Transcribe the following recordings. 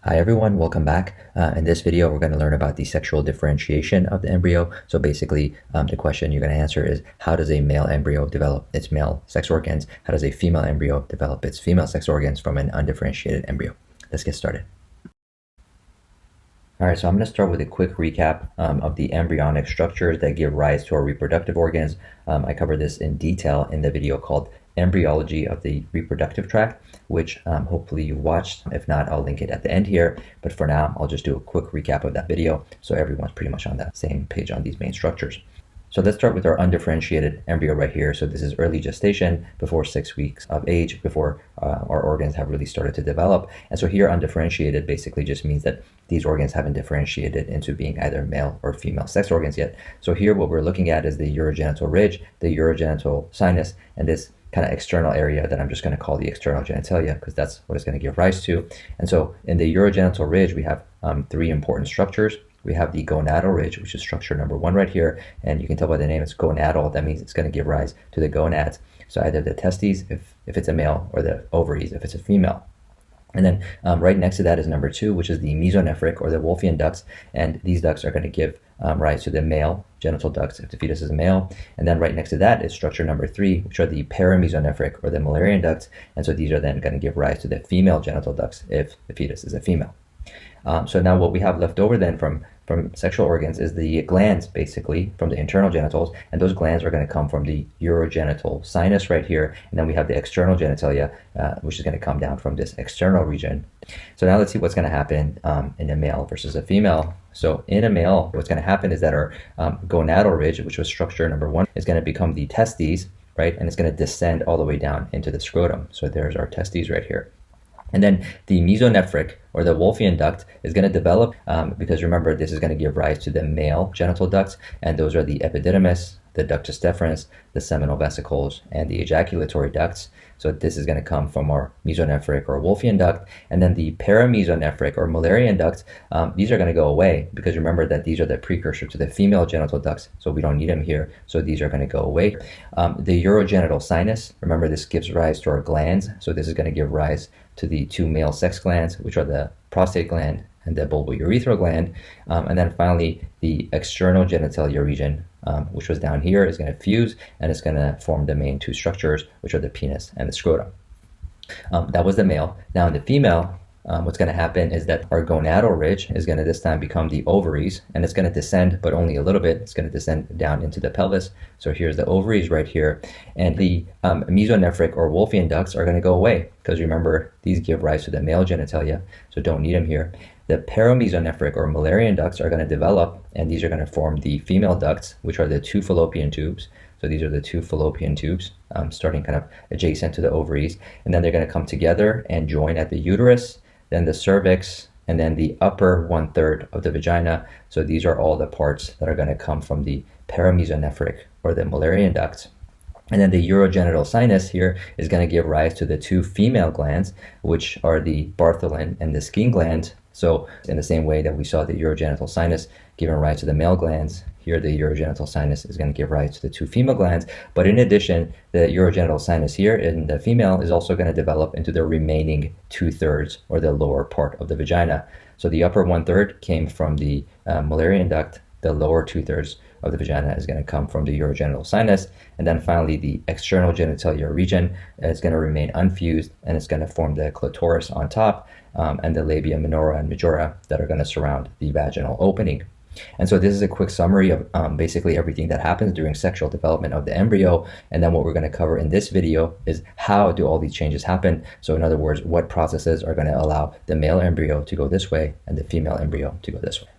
Hi everyone, welcome back. In this video, we're going to learn about the sexual differentiation of the embryo. So basically, the question you're going to answer is, how does a male embryo develop its male sex organs? How does a female embryo develop its female sex organs from an undifferentiated embryo? Let's get started. All right, so I'm going to start with a quick recap of the embryonic structures that give rise to our reproductive organs. I covered this in detail in the video called Embryology of the Reproductive Tract, which hopefully you watched. If not, I'll link it at the end here. But for now, I'll just do a quick recap of that video so everyone's pretty much on that same page on these main structures. So let's start with our undifferentiated embryo right here. So this is early gestation, before 6 weeks of age, before our organs have really started to develop. And so here, undifferentiated basically just means that these organs haven't differentiated into being either male or female sex organs yet. So here, what we're looking at is the urogenital ridge, the urogenital sinus, and this kind of external area that I'm just going to call the external genitalia, because that's what it's going to give rise to. And so in the urogenital ridge, we have three important structures. We have the gonadal ridge, which is structure number 1 right here. And you can tell by the name, it's gonadal. That means it's going to give rise to the gonads. So either the testes, if it's a male, or the ovaries, if it's a female. And then right next to that is number 2, which is the mesonephric or the Wolffian ducts. And these ducts are going to give rise to the male genital ducts if the fetus is a male. And then right next to that is structure number 3, which are the paramesonephric or the Mullerian ducts. And so these are then going to give rise to the female genital ducts if the fetus is a female. So now what we have left over then from sexual organs is the glands, basically, from the internal genitals. And those glands are going to come from the urogenital sinus right here. And then we have the external genitalia, which is going to come down from this external region. So now let's see what's going to happen in a male versus a female. So in a male, what's going to happen is that our gonadal ridge, which was structure number 1, is going to become the testes, right? And it's going to descend all the way down into the scrotum. So there's our testes right here. And then the mesonephric or the Wolffian duct is going to develop because remember, this is going to give rise to the male genital ducts, and those are the epididymis, the ductus deferens, the seminal vesicles, and the ejaculatory ducts. So this is going to come from our mesonephric or Wolffian duct. And then the paramesonephric or Mullerian ducts, these are going to go away because remember that these are the precursor to the female genital ducts, so we don't need them here. So these are going to go away. The urogenital sinus, remember this gives rise to our glands. So this is going to give rise to the 2 male sex glands, which are the prostate gland and the bulbourethral gland. And then finally, the external genitalia region, which was down here, is going to fuse and it's going to form the main 2 structures, which are the penis and the scrotum. That was the male. Now in the female, what's going to happen is that our gonadal ridge is going to this time become the ovaries, and it's going to descend, but only a little bit. It's going to descend down into the pelvis. So here's the ovaries right here. And the mesonephric or Wolffian ducts are going to go away because remember, these give rise to the male genitalia, so don't need them here. The paramesonephric or Mullerian ducts are going to develop, and these are going to form the female ducts, which are the 2 fallopian tubes. So these are the 2 fallopian tubes starting kind of adjacent to the ovaries. And then they're going to come together and join at the uterus, then the cervix, and then the upper 1/3 of the vagina. So these are all the parts that are going to come from the paramesonephric or the Mullerian ducts. And then the urogenital sinus here is going to give rise to the 2 female glands, which are the Bartholin and the Skene glands. So in the same way that we saw the urogenital sinus giving rise to the male glands, here the urogenital sinus is going to give rise to the 2 female glands. But in addition, the urogenital sinus here in the female is also going to develop into the remaining 2/3 or the lower part of the vagina. So the upper 1/3 came from the Mullerian duct. The lower 2/3 of the vagina is going to come from the urogenital sinus. And then finally, the external genitalia region is going to remain unfused, and it's going to form the clitoris on top and the labia minora and majora that are going to surround the vaginal opening. And so this is a quick summary of basically everything that happens during sexual development of the embryo. And then what we're going to cover in this video is how do all these changes happen. So in other words, what processes are going to allow the male embryo to go this way and the female embryo to go this way.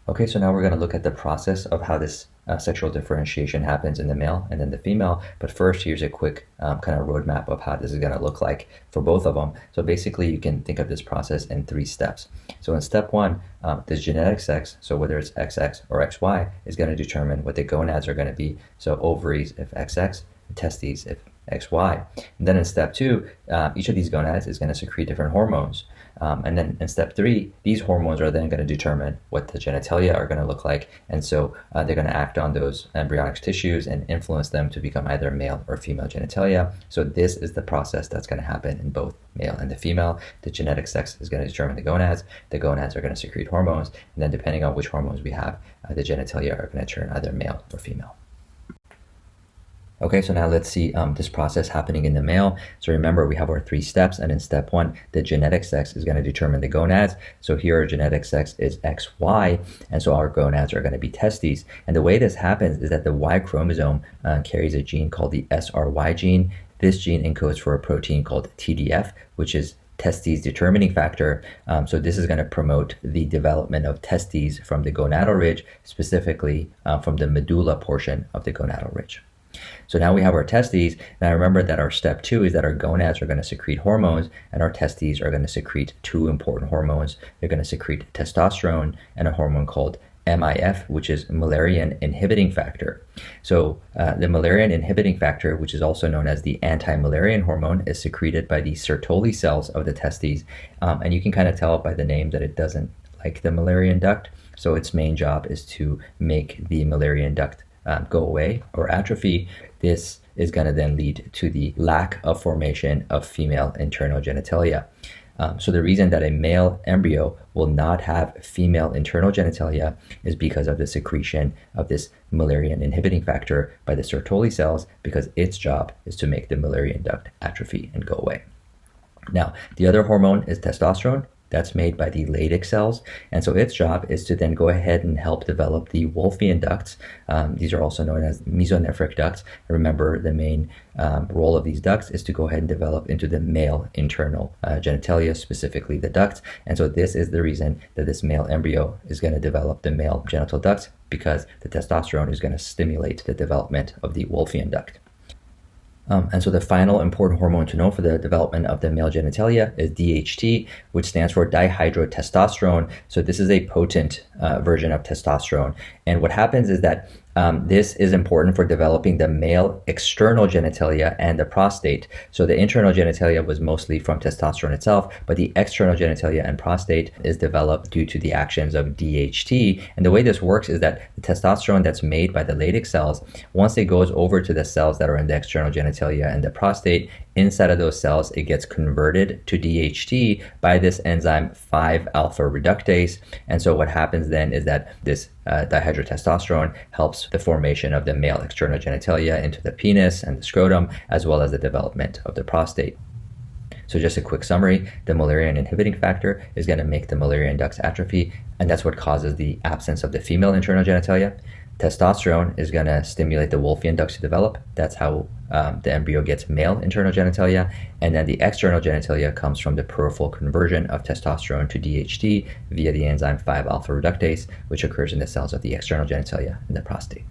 Okay, so now we're going to look at the process of how this sexual differentiation happens in the male and then the female. But first, here's a quick kind of roadmap of how this is going to look like for both of them. So basically, you can think of this process in 3 steps. So in step 1, this genetic sex, so whether it's XX or XY, is going to determine what the gonads are going to be. So ovaries if XX, testes if XY. And then in step 2, each of these gonads is going to secrete different hormones. And then in step 3, these hormones are then going to determine what the genitalia are going to look like. And so they're going to act on those embryonic tissues and influence them to become either male or female genitalia. So this is the process that's going to happen in both male and the female. The genetic sex is going to determine the gonads. The gonads are going to secrete hormones. And then depending on which hormones we have, the genitalia are going to turn either male or female. Okay, so now let's see this process happening in the male. So remember, we have our 3 steps, and in step 1, the genetic sex is going to determine the gonads. So here our genetic sex is XY, and so our gonads are going to be testes. And the way this happens is that the Y chromosome carries a gene called the SRY gene. This gene encodes for a protein called TDF, which is testes determining factor. So this is going to promote the development of testes from the gonadal ridge, specifically from the medulla portion of the gonadal ridge. So now we have our testes. Now remember that our step 2 is that our gonads are going to secrete hormones, and our testes are going to secrete 2 important hormones. They're going to secrete testosterone and a hormone called MIF, which is Mullerian inhibiting factor. So the Mullerian inhibiting factor, which is also known as the anti-Mullerian hormone, is secreted by the Sertoli cells of the testes. And you can kind of tell by the name that it doesn't like the Mullerian duct. So its main job is to make the Mullerian duct go away or atrophy. This is going to then lead to the lack of formation of female internal genitalia. So the reason that a male embryo will not have female internal genitalia is because of the secretion of this Mullerian inhibiting factor by the Sertoli cells, because its job is to make the Mullerian duct atrophy and go away. Now, the other hormone is testosterone. That's made by the Leydig cells, and so its job is to then go ahead and help develop the Wolffian ducts. These are also known as mesonephric ducts. Remember, the main role of these ducts is to go ahead and develop into the male internal genitalia, specifically the ducts. And so this is the reason that this male embryo is going to develop the male genital ducts, because the testosterone is going to stimulate the development of the Wolffian duct. And so the final important hormone to know for the development of the male genitalia is DHT, which stands for dihydrotestosterone. So this is a potent version of testosterone. And what happens is that this is important for developing the male external genitalia and the prostate. So the internal genitalia was mostly from testosterone itself, but the external genitalia and prostate is developed due to the actions of DHT. And the way this works is that the testosterone that's made by the Leydig cells, once it goes over to the cells that are in the external genitalia and the prostate, inside of those cells, it gets converted to DHT by this enzyme 5-alpha reductase. And so what happens then is that this dihydrotestosterone helps the formation of the male external genitalia into the penis and the scrotum, as well as the development of the prostate. So just a quick summary, the Mullerian inhibiting factor is going to make the Mullerian ducts atrophy, and that's what causes the absence of the female internal genitalia. Testosterone is going to stimulate the Wolffian ducts to develop. That's how the embryo gets male internal genitalia. And then the external genitalia comes from the peripheral conversion of testosterone to DHT via the enzyme 5-alpha reductase, which occurs in the cells of the external genitalia and the prostate.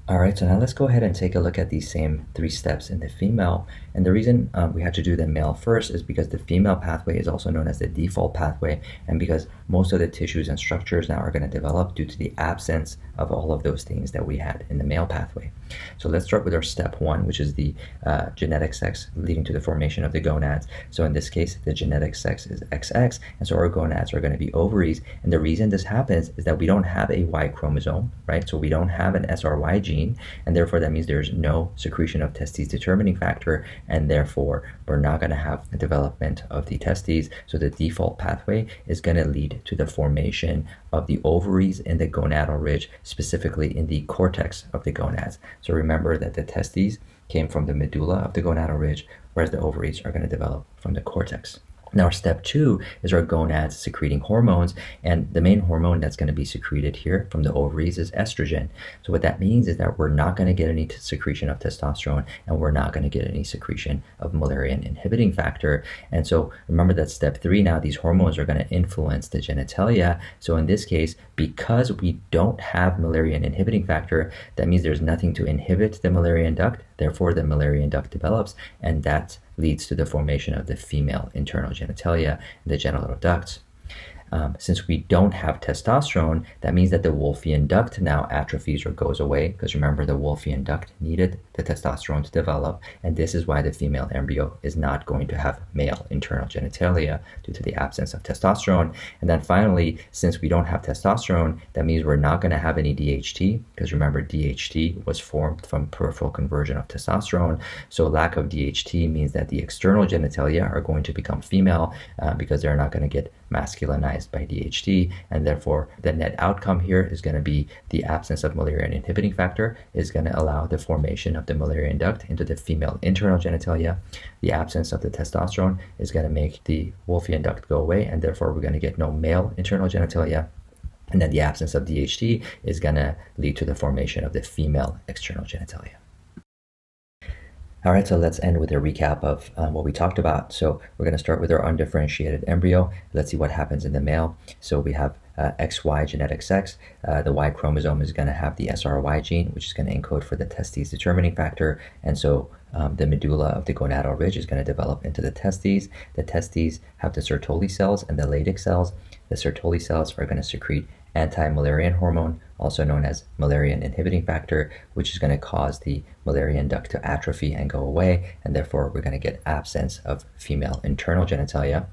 All right, so now let's go ahead and take a look at these same 3 steps in the female. And the reason we had to do the male first is because the female pathway is also known as the default pathway, and because most of the tissues and structures now are going to develop due to the absence of all of those things that we had in the male pathway. So let's start with our step 1, which is the genetic sex leading to the formation of the gonads. So in this case, the genetic sex is XX, and so our gonads are going to be ovaries. And the reason this happens is that we don't have a Y chromosome, right? So we don't have an SRY gene, and therefore that means there's no secretion of testes determining factor, and therefore we're not going to have the development of the testes. So the default pathway is going to lead to the formation of the ovaries in the gonadal ridge, specifically in the cortex of the gonads. So remember that the testes came from the medulla of the gonadal ridge, whereas the ovaries are going to develop from the cortex. Now, step 2 is our gonads secreting hormones, and the main hormone that's going to be secreted here from the ovaries is estrogen. So what that means is that we're not going to get any secretion of testosterone, and we're not going to get any secretion of Mullerian inhibiting factor. And so remember that step 3 now, these hormones are going to influence the genitalia. So in this case, because we don't have Mullerian inhibiting factor, that means there's nothing to inhibit the Mullerian duct. Therefore, the Mullerian duct develops, and that leads to the formation of the female internal genitalia and the genital ducts. Since we don't have testosterone, that means that the Wolffian duct now atrophies or goes away, because remember, the Wolffian duct needed the testosterone to develop, and this is why the female embryo is not going to have male internal genitalia due to the absence of testosterone. And then finally, since we don't have testosterone, that means we're not going to have any DHT, because remember, DHT was formed from peripheral conversion of testosterone. So lack of DHT means that the external genitalia are going to become female because they're not going to get masculinized by DHT, and therefore the net outcome here is going to be the absence of Mullerian inhibiting factor is going to allow the formation of the Mullerian duct into the female internal genitalia. The absence of the testosterone is going to make the Wolffian duct go away, and therefore we're going to get no male internal genitalia. And then the absence of DHT is going to lead to the formation of the female external genitalia. All right, so let's end with a recap of what we talked about. So we're going to start with our undifferentiated embryo. Let's see what happens in the male. So we have XY genetic sex. The Y chromosome is going to have the SRY gene, which is going to encode for the testes determining factor. And so the medulla of the gonadal ridge is going to develop into the testes. The testes have the Sertoli cells and the Leydig cells. The Sertoli cells are going to secrete anti-Mullerian hormone, also known as Mullerian inhibiting factor, which is going to cause the Mullerian duct to atrophy and go away, and therefore we're going to get absence of female internal genitalia.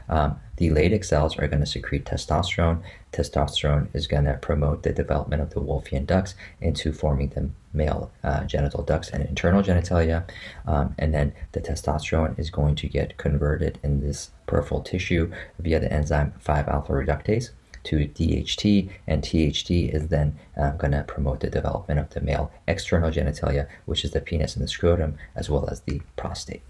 The Leydig cells are going to secrete testosterone. Testosterone is going to promote the development of the Wolffian ducts into forming the male genital ducts and internal genitalia. And then the testosterone is going to get converted in this peripheral tissue via the enzyme 5-alpha reductase to DHT, and THT is then going to promote the development of the male external genitalia, which is the penis and the scrotum, as well as the prostate.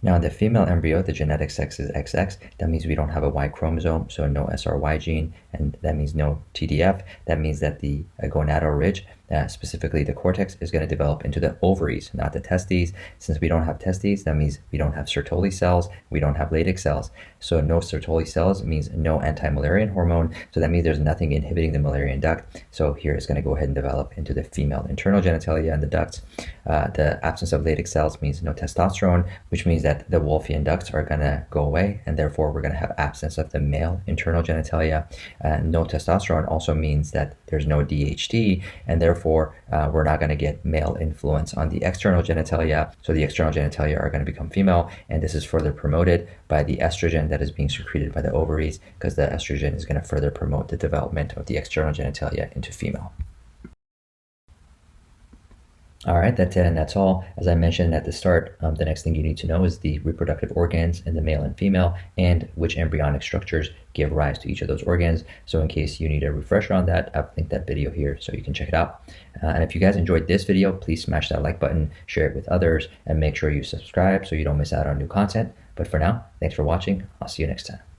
Now, in the female embryo, the genetic sex is XX. That means we don't have a Y chromosome, so no SRY gene, and that means no TDF. That means that the gonadal ridge, specifically the cortex, is going to develop into the ovaries, not the testes. Since we don't have testes, that means we don't have Sertoli cells, we don't have Leydig cells. So no Sertoli cells means no anti-Mullerian hormone, so that means there's nothing inhibiting the Mullerian duct. So here it's going to go ahead and develop into the female internal genitalia and the ducts. The absence of Leydig cells means no testosterone, which means that the Wolffian ducts are going to go away, and therefore we're going to have absence of the male internal genitalia. No testosterone also means that there's no DHT, and therefore we're not going to get male influence on the external genitalia. So the external genitalia are going to become female, and this is further promoted by the estrogen that is being secreted by the ovaries, because the estrogen is going to further promote the development of the external genitalia into female. All right, that's it, and that's all. As I mentioned at the start, the next thing you need to know is the reproductive organs in the male and female, and which embryonic structures give rise to each of those organs. So in case you need a refresher on that, I've linked that video here so you can check it out. And if you guys enjoyed this video, please smash that like button, share it with others, and make sure you subscribe so you don't miss out on new content. But for now, thanks for watching. I'll see you next time.